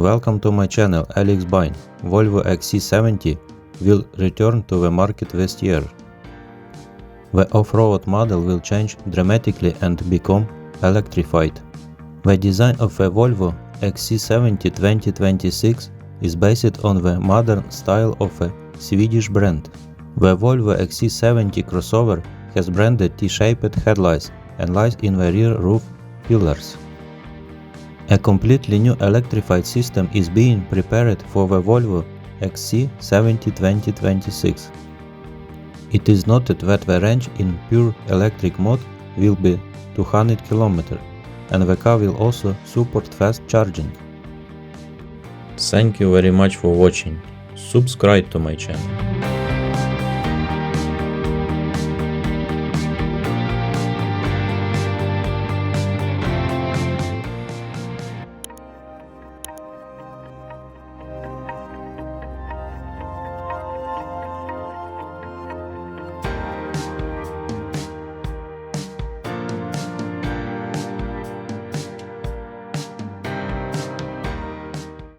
Welcome to my channel Alex Bine. Volvo XC70 will return to the market this year. The off-road model will change dramatically and become electrified. The design of the Volvo XC70 2026 is based on the modern style of a Swedish brand. The Volvo XC70 crossover has branded T-shaped headlights and lies in the rear roof pillars. A completely new electrified system is being prepared for the Volvo XC70 2026. It is noted that the range in pure electric mode will be 200 km, and the car will also support fast charging. Thank you very much for watching. Subscribe to my channel.